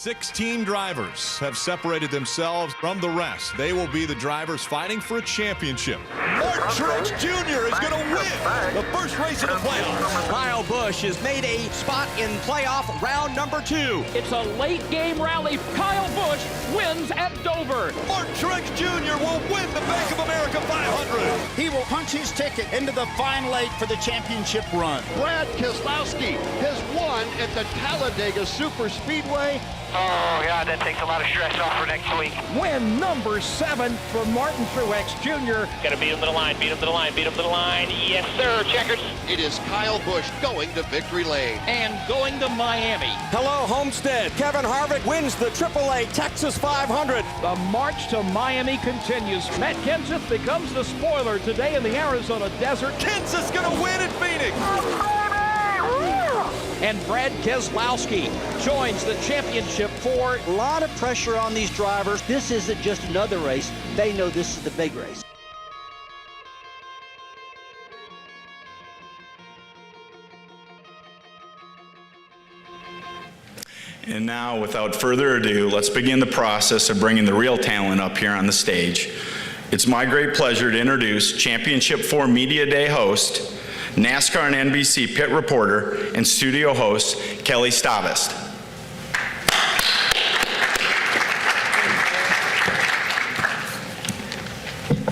16 drivers have separated themselves from the rest. They will be the drivers fighting for a championship. Truex Jr. is going to win the first race of the playoffs. Kyle Busch has made a spot in playoff round number 2. It's a late game rally. Kyle Busch wins at Dover. Truex Jr. will win the Bank of America 500. He will punch his ticket into the final 8 for the championship run. Brad Keselowski has won at the Talladega Super Speedway. Oh, God, that takes a lot of stress off for next week. Win number 7 for Martin Truex Jr. Got to beat him to the line, beat him to the line, beat him to the line. Yes, sir, checkers. It is Kyle Busch going to victory lane. And going to Miami. Hello, Homestead. Kevin Harvick wins the AAA Texas 500. The march to Miami continues. Matt Kenseth becomes the spoiler today in the Arizona desert. Kenseth's going to win at Phoenix. And Brad Keselowski joins the championship for. A lot of pressure on these drivers. This isn't just another race. They know this is the big race. And now, without further ado, let's begin the process of bringing the real talent up here on the stage. It's my great pleasure to introduce Championship 4 Media Day host, NASCAR and NBC pit reporter, and studio host, Kelly Stavast.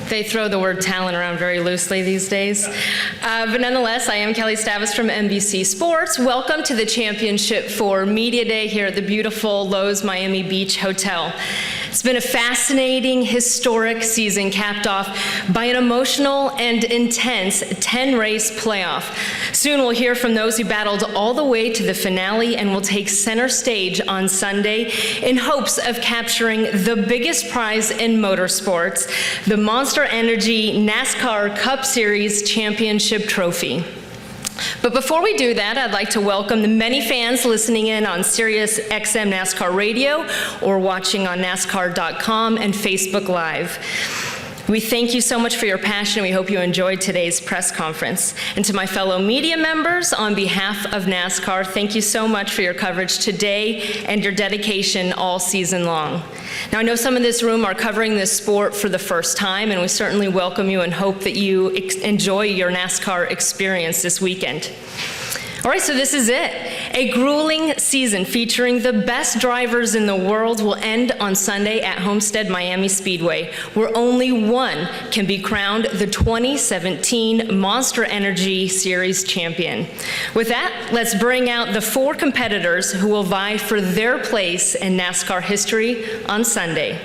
They throw the word talent around very loosely these days. But nonetheless, I am Kelly Stavast from NBC Sports. Welcome to the Championship 4 Media Day here at the beautiful Lowe's Miami Beach Hotel. It's been a fascinating, historic season capped off by an emotional and intense 10-race playoff. Soon we'll hear from those who battled all the way to the finale and will take center stage on Sunday in hopes of capturing the biggest prize in motorsports, the Monster Energy NASCAR Cup Series Championship Trophy. But before we do that, I'd like to welcome the many fans listening in on Sirius XM NASCAR Radio or watching on NASCAR.com and Facebook Live. We thank you so much for your passion. We hope you enjoyed today's press conference. And to my fellow media members, on behalf of NASCAR, thank you so much for your coverage today and your dedication all season long. Now, I know some in this room are covering this sport for the first time, and we certainly welcome you and hope that you enjoy your NASCAR experience this weekend. All right, so this is it. A grueling season featuring the best drivers in the world will end on Sunday at Homestead Miami Speedway, where only one can be crowned the 2017 Monster Energy Series champion. With that, let's bring out the 4 competitors who will vie for their place in NASCAR history on Sunday.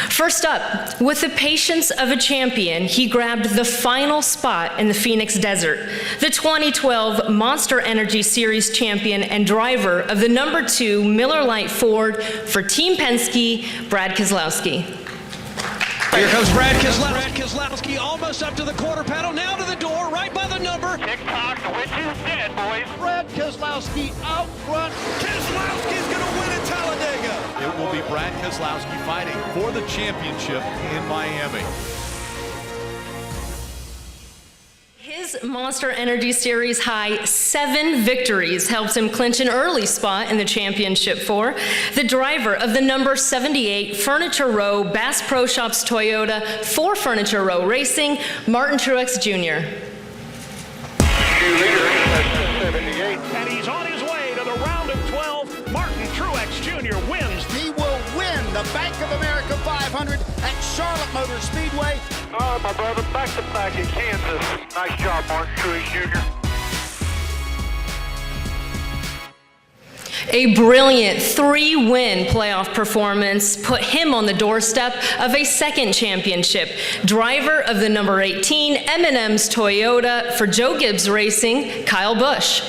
First up, with the patience of a champion, he grabbed the final spot in the Phoenix Desert. The 2012 Monster Energy Series champion and driver of the number 2 Miller Lite Ford for Team Penske, Brad Keselowski. Here comes Brad Keselowski. Brad Keselowski almost up to the quarter panel, now to the door, right by the number. TikTok, the witch is dead, boys. Brad Keselowski out front. Keselowski's going to win at Talladega. It will be Brad Keselowski fighting for the championship in Miami. His Monster Energy Series high 7 victories helped him clinch an early spot in the Championship 4. The driver of the number 78 Furniture Row Bass Pro Shops Toyota for Furniture Row Racing, Martin Truex Jr. And he's on his way to the round of 12. Martin Truex Jr. wins. He will win the Bank of America 500 at Charlotte Motor Speedway. Oh, my brother, back-to-back in Kansas. Nice job, Martin Truex Jr. A brilliant 3-win playoff performance put him on the doorstep of a second championship. Driver of the number 18 M&M's Toyota for Joe Gibbs Racing, Kyle Busch.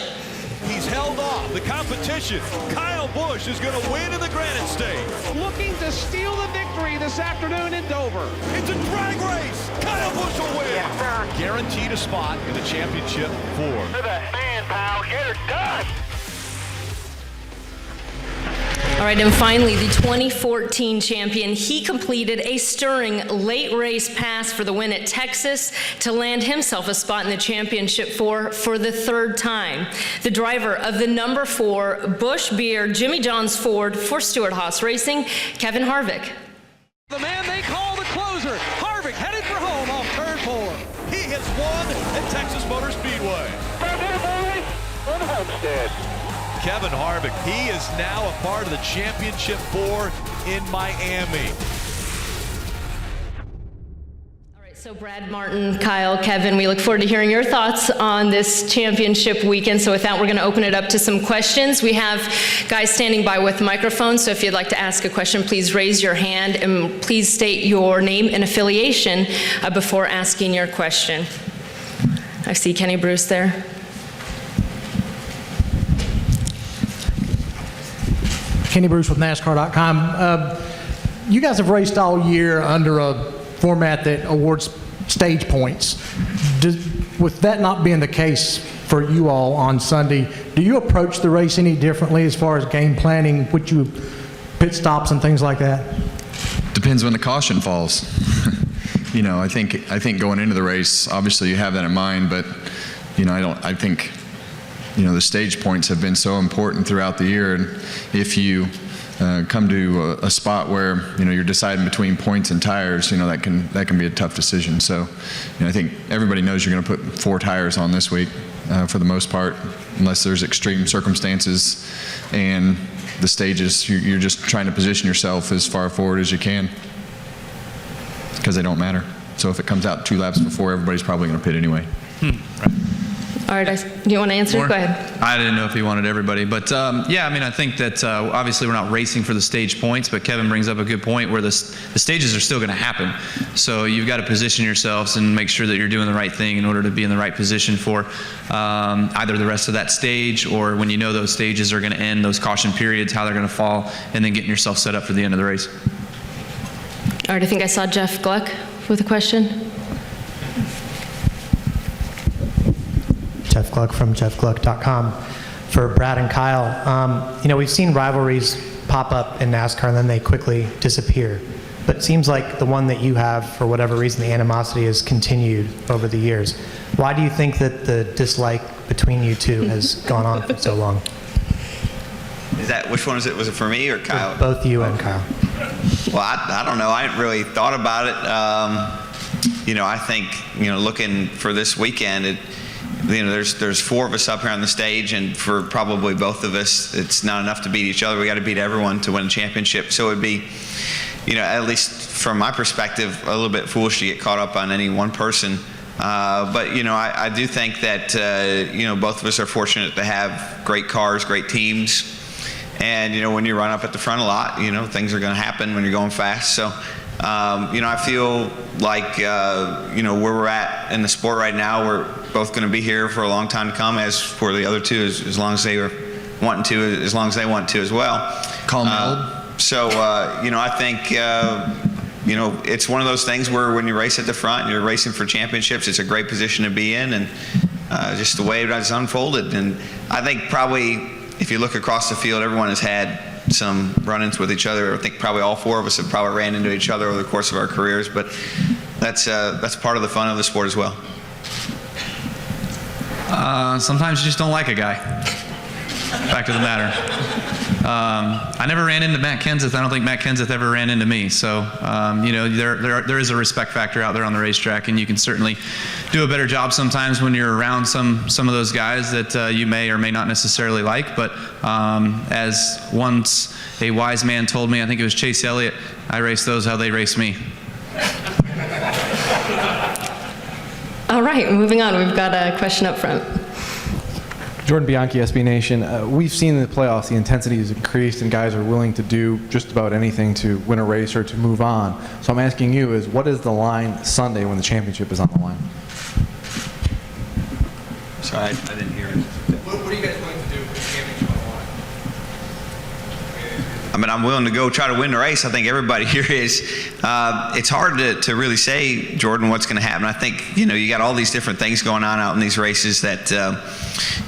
He's held off the competition. Kyle Busch is going to win in the Granite State. Looking to steal the victory this afternoon in Dover. It's a drag race. Kyle Busch will win. Yes, sir. Guaranteed a spot in the championship 4. To the man, pal. Get her done. All right, and finally, the 2014 champion, he completed a stirring late race pass for the win at Texas to land himself a spot in the championship for the third time. The driver of the number 4 Busch Beer Jimmy John's Ford for Stewart-Haas Racing, Kevin Harvick. The man they call the closer, Harvick, headed for home off turn 4. He has won at Texas Motor Speedway. On Homestead. Kevin Harvick, he is now a part of the championship 4 in Miami. All right, so Brad, Martin, Kyle, Kevin, we look forward to hearing your thoughts on this championship weekend. So with that, we're going to open it up to some questions. We have guys standing by with microphones, so if you'd like to ask a question, please raise your hand and please state your name and affiliation before asking your question. I see Kenny Bruce there. Kenny Bruce with NASCAR.com. You guys have raced all year under a format that awards stage points. With that not being the case for you all on Sunday, do you approach the race any differently as far as game planning, would you pit stops and things like that? Depends when the caution falls. You know, I think going into the race, obviously you have that in mind, but you know, I think you know, the stage points have been so important throughout the year, and if you come to a spot where you know you're deciding between points and tires, you know that can be a tough decision. So, you know, I think everybody knows you're going to put 4 tires on this week for the most part, unless there's extreme circumstances, and the stages you're just trying to position yourself as far forward as you can because they don't matter. So if it comes out 2 laps before, everybody's probably going to pit anyway. All right, do you want to answer? Go ahead. I didn't know if he wanted everybody, but yeah, I mean, I think that obviously we're not racing for the stage points, but Kevin brings up a good point where the stages are still going to happen. So you've got to position yourselves and make sure that you're doing the right thing in order to be in the right position for either the rest of that stage, or when you know those stages are going to end, those caution periods, how they're going to fall, and then getting yourself set up for the end of the race. All right, I think I saw Jeff Gluck with a question. Jeff Gluck from jeffgluck.com. For Brad and Kyle, you know, we've seen rivalries pop up in NASCAR and then they quickly disappear. But it seems like the one that you have, for whatever reason, the animosity has continued over the years. Why do you think that the dislike between you two has gone on for so long? Is that, which one is it? Was it for me or Kyle? For both you and Kyle. Well, I don't know. I hadn't really thought about it. You know, I think, you know, looking for this weekend, you know, there's 4 of us up here on the stage, and for probably both of us, it's not enough to beat each other. We got to beat everyone to win a championship. So it'd be, you know, at least from my perspective, a little bit foolish to get caught up on any one person. But you know, I do think that you know, both of us are fortunate to have great cars, great teams, and you know, when you run up at the front a lot, you know, things are going to happen when you're going fast. So. You know, I feel like, you know, where we're at in the sport right now, we're both going to be here for a long time to come, as for the other two, as long as they are wanting to, as long as they want to as well. Call me old. So, you know, I think, you know, it's one of those things where when you race at the front and you're racing for championships, it's a great position to be in, and just the way it has unfolded. And I think probably if you look across the field, everyone has had some run-ins with each other. I think probably all 4 of us have probably ran into each other over the course of our careers, but that's part of the fun of the sport as well. Sometimes you just don't like a guy. Fact of the matter. I never ran into Matt Kenseth. I don't think Matt Kenseth ever ran into me. So, you know, there is a respect factor out there on the racetrack, and you can certainly do a better job sometimes when you're around some of those guys that you may or may not necessarily like. But as once a wise man told me, I think it was Chase Elliott, I race those how they race me. All right, moving on. We've got a question up front. Jordan Bianchi, SB Nation. We've seen in the playoffs the intensity has increased and guys are willing to do just about anything to win a race or to move on. So I'm asking you, is what is the line Sunday when the championship is on the line? Sorry, I didn't hear it. What are you guys willing to do with the championship on the line? mean, I'm willing to go try to win the race. I think everybody here is. It's hard to really say, Jordan, what's going to happen. I think, you got all these different things going on out in these races that,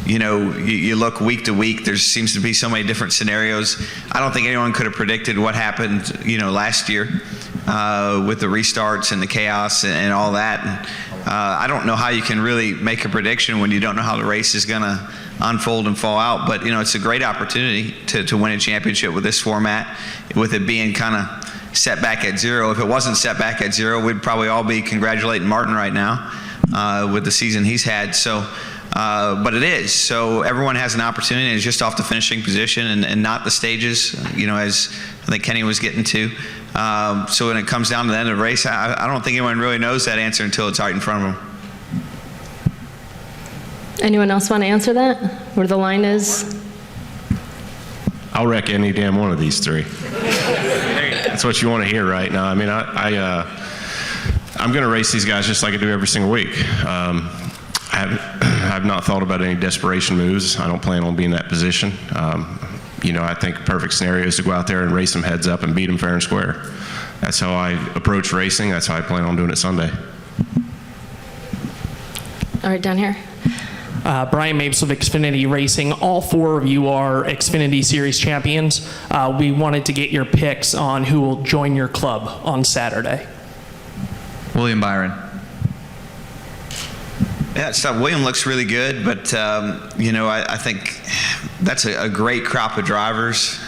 you look week to week. There seems to be so many different scenarios. I don't think anyone could have predicted what happened, last year with the restarts and the chaos and all that. And, I don't know how you can really make a prediction when you don't know how the race is going to unfold and fall out. But, it's a great opportunity to win a championship with this format, with it being kind of set back at zero. If it wasn't set back at zero, we'd probably all be congratulating Martin right now with the season he's had. So, but it is. So everyone has an opportunity, and it's just off the finishing position and not the stages, as I think Kenny was getting to. So when it comes down to the end of the race, I don't think anyone really knows that answer until it's right in front of them. Anyone else want to answer that? Where the line is? I'll wreck any damn one of these three. That's what you want to hear right now. I mean, I'm going to race these guys just like I do every single week. I've not thought about any desperation moves. I don't plan on being in that position. I think perfect scenario is to go out there and race them heads up and beat them fair and square. That's how I approach racing. That's how I plan on doing it Sunday. All right, down here. Brian Mapes of Xfinity Racing. All four of you are Xfinity Series champions. We wanted to get your picks on who will join your club on Saturday. William Byron. Yeah, so William looks really good, but I think that's a great crop of drivers.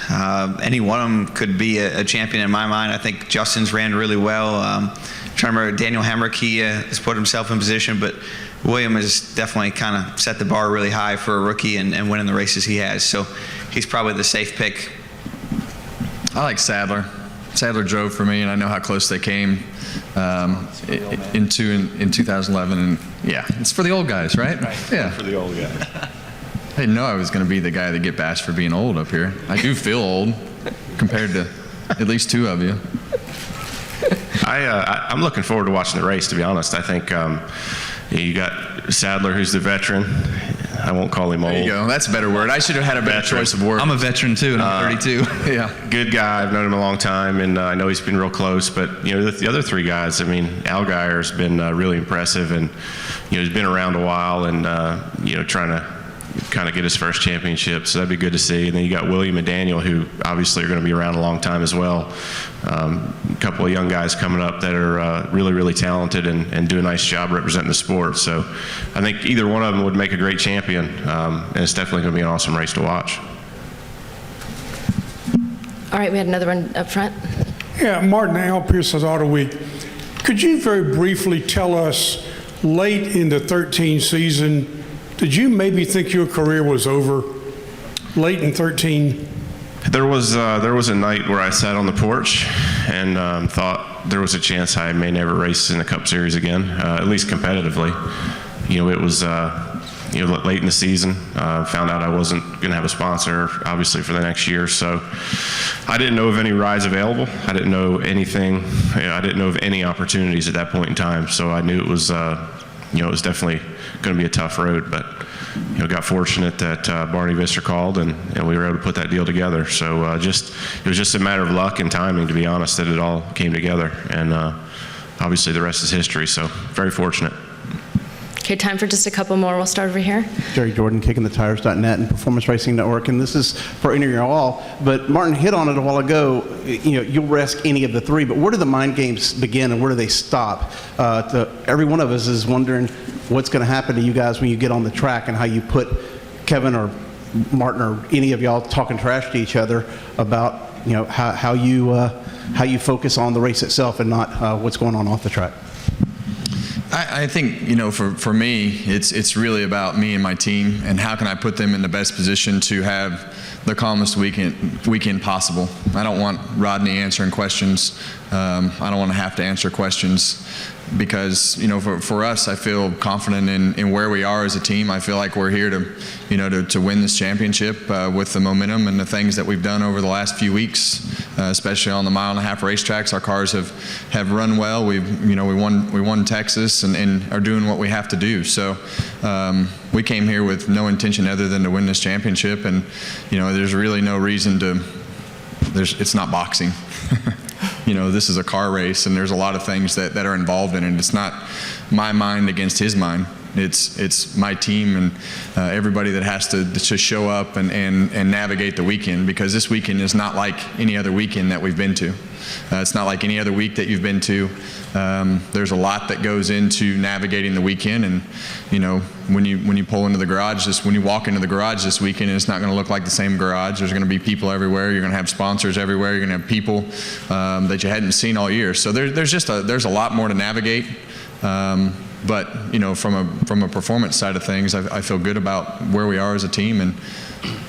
Any one of them could be a champion in my mind. I think Justin's ran really well. Trying to remember, Daniel Hemrick, he has put himself in position, but William has definitely kind of set the bar really high for a rookie and winning the races he has. So he's probably the safe pick. I like Sadler. Sadler drove for me, and I know how close they came in 2011. And yeah, it's for the old guys, right? Yeah, for the old guys. I didn't know I was going to be the guy that get bashed for being old up here. I do feel old compared to at least two of you. I'm looking forward to watching the race, to be honest. I think you got Sadler, who's the veteran. I won't call him old. There you go. That's a better word. I should have had a better choice of word. I'm a veteran too, and I'm 32. Yeah. Good guy. I've known him a long time, and I know he's been real close. But the other three guys. I mean, Allgaier's been really impressive, and he's been around a while, and trying to kind of get his first championship. So that'd be good to see. And then you got William and Daniel, who obviously are going to be around a long time as well. A couple of young guys coming up that are really, really talented and do a nice job representing the sport. So I think either one of them would make a great champion, and it's definitely going to be an awesome race to watch. All right, we had another one up front. Yeah, Martin, Al Pierce says Auto Week. Could you very briefly tell us, late in the 13 season, did you maybe think your career was over late in 13? There was a night where I sat on the porch and thought there was a chance I may never race in the Cup Series again, at least competitively. It was late in the season. Found out I wasn't going to have a sponsor, obviously, for the next year. So I didn't know of any rides available. I didn't know anything. I didn't know of any opportunities at that point in time. So I knew it was definitely going to be a tough road. But got fortunate that Barney Visser called and we were able to put that deal together. So it was just a matter of luck and timing, to be honest, that it all came together. And obviously the rest is history. So very fortunate. Okay, time for just a couple more. We'll start over here. Jerry Jordan, KickingTheTires.net and Performance Racing Network, and this is for any of you all. But Martin hit on it a while ago. You'll risk any of the three, but where do the mind games begin and where do they stop? Every one of us is wondering what's going to happen to you guys when you get on the track and how you put Kevin or Martin or any of y'all talking trash to each other about how you focus on the race itself and not what's going on off the track. I think, for me, it's really about me and my team and how can I put them in the best position to have the calmest weekend possible. I don't want Rodney answering questions. I don't want to have to answer questions because, for us, I feel confident in where we are as a team. I feel like we're here to win this championship with the momentum and the things that we've done over the last few weeks, especially on the mile-and-a-half racetracks. Our cars have run well. We won Texas and are doing what we have to do. So we came here with no intention other than to win this championship, and there's really no reason to it's not boxing. You know, this is a car race, and there's a lot of things that are involved in it. It's not my mind against his mind. It's my team and everybody that has to show up and navigate the weekend, because this weekend is not like any other weekend that we've been to. It's not like any other week that you've been to. There's a lot that goes into navigating the weekend, and you know, when you pull into the garage, when you walk into the garage this weekend, it's not going to look like the same garage. There's going to be people everywhere. You're going to have sponsors everywhere. You're going to have people that you hadn't seen all year. So there's a lot more to navigate. But you know, from a performance side of things, I feel good about where we are as a team, and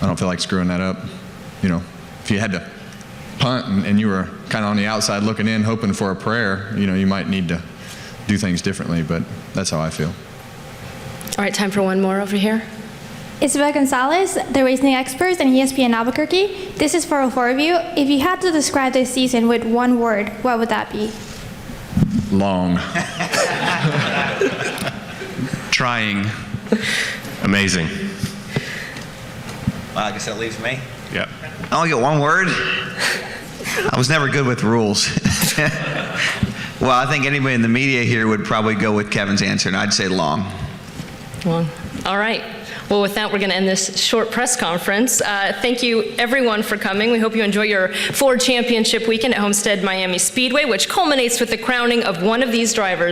I don't feel like screwing that up. You know, if you had to punt and you were kind of on the outside looking in, hoping for a prayer, you know, you might need to do things differently. But that's how I feel. All right, time for one more over here. Isabel Gonzalez, the racing experts, and ESPN Albuquerque. This is for all four of you. If you had to describe this season with one word, what would that be? Long. Trying. Amazing. Well, I guess that leaves me. Yep. I only get one word. I was never good with rules. Well, I think anybody in the media here would probably go with Kevin's answer, and I'd say long. Long. All right. Well, with that, we're going to end this short press conference. Thank you, everyone, for coming. We hope you enjoy your Ford Championship weekend at Homestead Miami Speedway, which culminates with the crowning of one of these drivers.